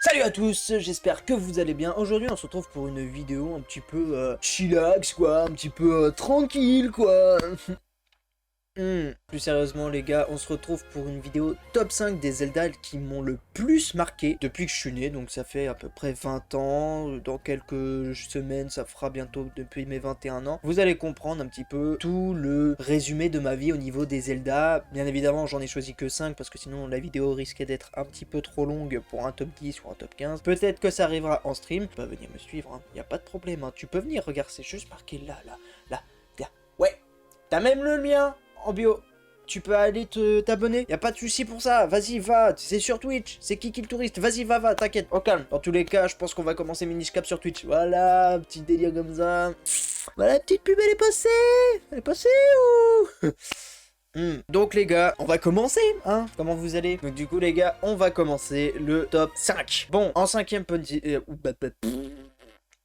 Salut à tous, j'espère que vous allez bien. Aujourd'hui on se retrouve pour une vidéo un petit peu chillax quoi, un petit peu tranquille quoi. Plus sérieusement les gars, on se retrouve pour une vidéo top 5 des Zelda qui m'ont le plus marqué depuis que je suis né. Donc ça fait à peu près 20 ans, dans quelques semaines ça fera bientôt depuis mes 21 ans. Vous allez comprendre un petit peu tout le résumé de ma vie au niveau des Zelda. Bien évidemment j'en ai choisi que 5 parce que sinon la vidéo risquait d'être un petit peu trop longue pour un top 10 ou un top 15. Peut-être que ça arrivera en stream, tu peux venir me suivre, hein. Y a pas de problème, hein. Tu peux venir, regarde, c'est juste marqué là, là. Ouais, t'as même le mien en bio. Tu peux aller t'abonner, y a pas de souci pour ça. Vas-y, va, c'est sur Twitch. C'est qui le touriste. Vas-y, va, t'inquiète, au calme. Dans tous les cas, je pense qu'on va commencer Minish Cap sur Twitch. Voilà, petit délire comme ça. Voilà, la petite pub, elle est passée. Elle est passée ou Donc les gars, on va commencer, hein. Comment vous allez? Donc du coup les gars, on va commencer le top 5. Bon, en cinquième position...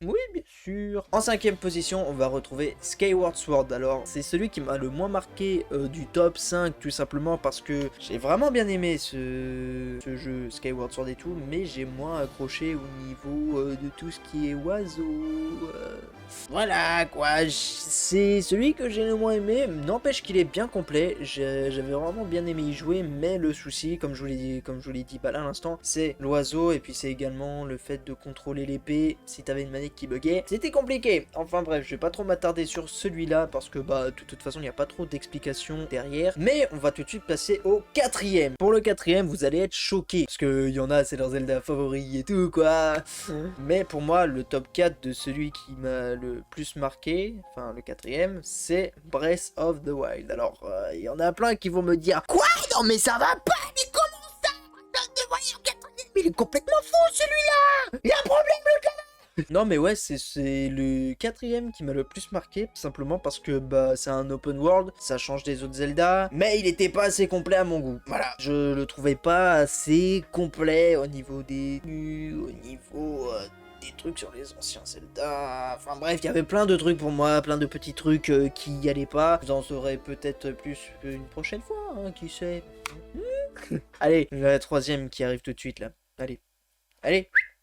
Oui, bien sûr. En cinquième position, on va retrouver Skyward Sword. Alors, c'est celui qui m'a le moins marqué du top 5, tout simplement parce que j'ai vraiment bien aimé ce jeu Skyward Sword et tout, mais j'ai moins accroché au niveau de tout ce qui est oiseau. Voilà, quoi. C'est celui que j'ai le moins aimé, n'empêche qu'il est bien complet. J'avais vraiment bien aimé y jouer, mais le souci, comme je vous l'ai dit pas là à l'instant, c'est l'oiseau, et puis c'est également le fait de contrôler l'épée. Si t'avais une manette qui buguait, c'était compliqué. Enfin bref, je vais pas trop m'attarder sur celui-là parce que bah de toute façon il n'y a pas trop d'explications derrière. Mais on va tout de suite passer au quatrième. Pour le quatrième, vous allez être choqués parce que y en a, c'est leur Zelda favori et tout quoi. Mais pour moi, le top 4 de celui qui m'a le plus marqué, enfin le quatrième, c'est Breath of the Wild. Alors il y en a plein qui vont me dire quoi? Non mais ça va pas, mais comment ça? Breath of the Wild en quatrième, il est complètement fou celui-là. Il y a un problème le gars. Non mais ouais, c'est le quatrième qui m'a le plus marqué, simplement parce que bah c'est un open world, ça change des autres Zelda, mais il était pas assez complet à mon goût. Voilà, je le trouvais pas assez complet au niveau des menus, au niveau des trucs sur les anciens Zelda. Enfin bref, il y avait plein de trucs pour moi, plein de petits trucs qui y allaient pas. Vous en saurez peut-être plus une prochaine fois, hein, qui sait. Allez, la troisième qui arrive tout de suite là. Allez.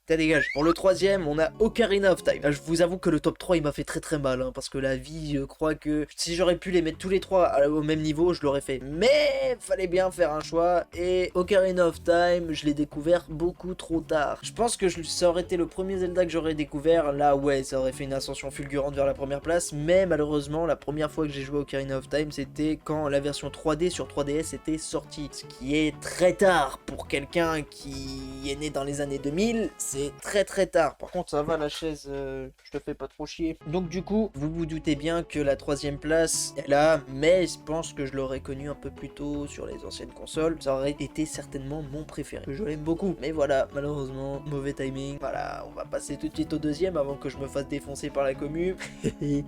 Ça dégage. Pour le troisième, on a Ocarina of Time. Là, je vous avoue que le top 3 il m'a fait très mal, hein, parce que la vie, je crois que si j'aurais pu les mettre tous les trois au même niveau, je l'aurais fait. Mais fallait bien faire un choix, et Ocarina of Time, je l'ai découvert beaucoup trop tard. Je pense que ça aurait été le premier Zelda que j'aurais découvert, là ouais, ça aurait fait une ascension fulgurante vers la première place, mais malheureusement, la première fois que j'ai joué à Ocarina of Time, c'était quand la version 3D sur 3DS était sortie, ce qui est très tard pour quelqu'un qui est né dans les années 2000, c'est très tard. Par contre ça va, la chaise, je te fais pas trop chier. Donc du coup, vous vous doutez bien que la troisième place est là, mais je pense que je l'aurais connu un peu plus tôt sur les anciennes consoles. Ça aurait été certainement mon préféré, que je l'aime beaucoup. Mais voilà, malheureusement, mauvais timing. Voilà, on va passer tout de suite au deuxième avant que je me fasse défoncer par la commu.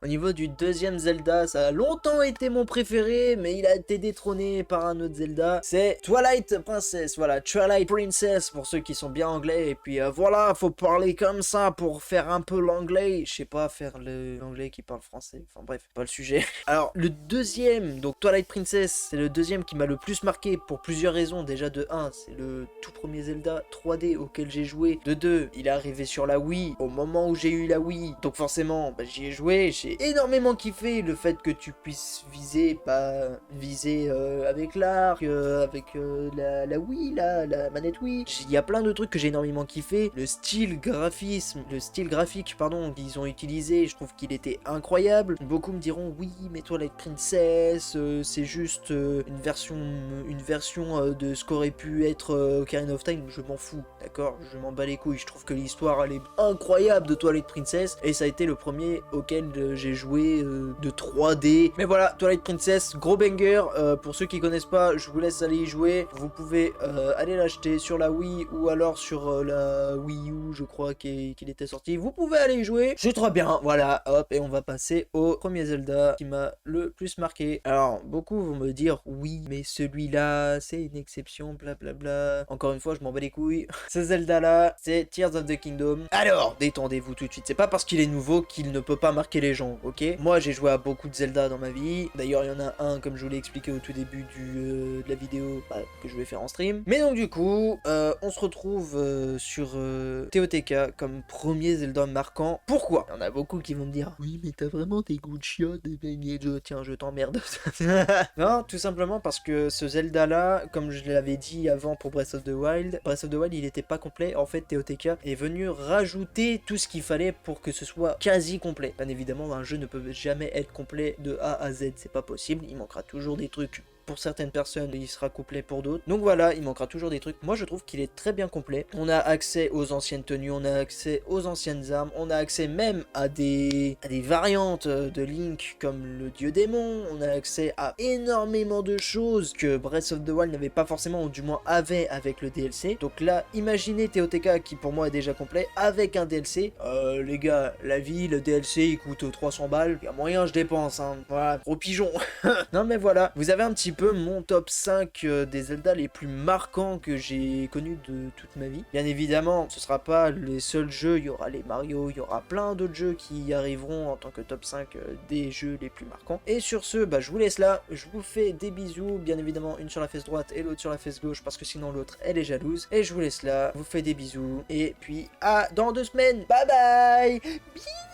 Au niveau du deuxième Zelda, ça a longtemps été mon préféré, mais il a été détrôné par un autre Zelda. C'est Twilight Princess, voilà, Twilight Princess pour ceux qui sont bien anglais. Et puis voilà, faut parler comme ça pour faire un peu l'anglais. Je sais pas faire l'anglais qui parle français. Enfin bref, pas le sujet. Alors, le deuxième, donc Twilight Princess, c'est le deuxième qui m'a le plus marqué pour plusieurs raisons. Déjà de 1, c'est le tout premier Zelda 3D auquel j'ai joué. De 2, il est arrivé sur la Wii au moment où j'ai eu la Wii. Donc forcément, bah, j'y ai joué. J'ai énormément kiffé le fait que tu puisses viser, avec l'arc, avec la Wii, la manette Wii. Il y a plein de trucs que j'ai énormément kiffé. Le style graphique, pardon, qu'ils ont utilisé, je trouve qu'il était incroyable. Beaucoup me diront oui, mais Twilight Princess, c'est juste une version de ce qu'aurait pu être Ocarina of Time. Je m'en fous, d'accord, je m'en bats les couilles. Je trouve que l'histoire elle est incroyable de Twilight Princess, et ça a été le premier auquel j'ai joué de 3D. Mais voilà, Twilight Princess, gros banger. Pour ceux qui connaissent pas, je vous laisse aller y jouer. Vous pouvez aller l'acheter sur la Wii ou alors sur la Wii Wii U, je crois qu'il était sorti. Vous pouvez aller y jouer, c'est trop bien. Voilà, hop, et on va passer au premier Zelda qui m'a le plus marqué. Alors, beaucoup vont me dire, oui, mais celui-là, c'est une exception, blablabla. Encore une fois, je m'en bats les couilles. Ce Zelda-là, c'est Tears of the Kingdom. Alors, détendez-vous tout de suite. C'est pas parce qu'il est nouveau qu'il ne peut pas marquer les gens, ok? Moi, j'ai joué à beaucoup de Zelda dans ma vie. D'ailleurs, il y en a un, comme je vous l'ai expliqué au tout début de la vidéo, que je vais faire en stream. Mais donc, du coup, on se retrouve sur TOTK comme premier Zelda marquant. Pourquoi? Il y en a beaucoup qui vont me dire, oui, mais t'as vraiment des goûts de chiottes, tiens, je t'emmerde. Non, tout simplement parce que ce Zelda-là, comme je l'avais dit avant pour Breath of the Wild, il était pas complet. En fait, TOTK est venu rajouter tout ce qu'il fallait pour que ce soit quasi complet. Bien évidemment, un jeu ne peut jamais être complet de A à Z, c'est pas possible. Il manquera toujours des trucs. Pour certaines personnes, il sera complet pour d'autres. Donc voilà, il manquera toujours des trucs. Moi, je trouve qu'il est très bien complet. On a accès aux anciennes tenues, on a accès aux anciennes armes, on a accès même à des variantes de Link comme le dieu démon. On a accès à énormément de choses que Breath of the Wild n'avait pas forcément, ou du moins avait avec le DLC. Donc là, imaginez TOTK qui pour moi est déjà complet avec un DLC. Les gars, la vie, le DLC, il coûte 300 balles. Il y a moyen, je dépense, hein. Voilà, gros pigeon. Non mais voilà, vous avez un petit peu mon top 5 des Zelda les plus marquants que j'ai connus de toute ma vie. Bien évidemment, ce sera pas les seuls jeux, il y aura les Mario, il y aura plein d'autres jeux qui arriveront en tant que top 5 des jeux les plus marquants. Et sur ce, je vous laisse là, je vous fais des bisous, bien évidemment une sur la fesse droite et l'autre sur la fesse gauche parce que sinon l'autre elle est jalouse. Et je vous laisse là, je vous fais des bisous et puis à dans 2 semaines, bye bye. Bisous.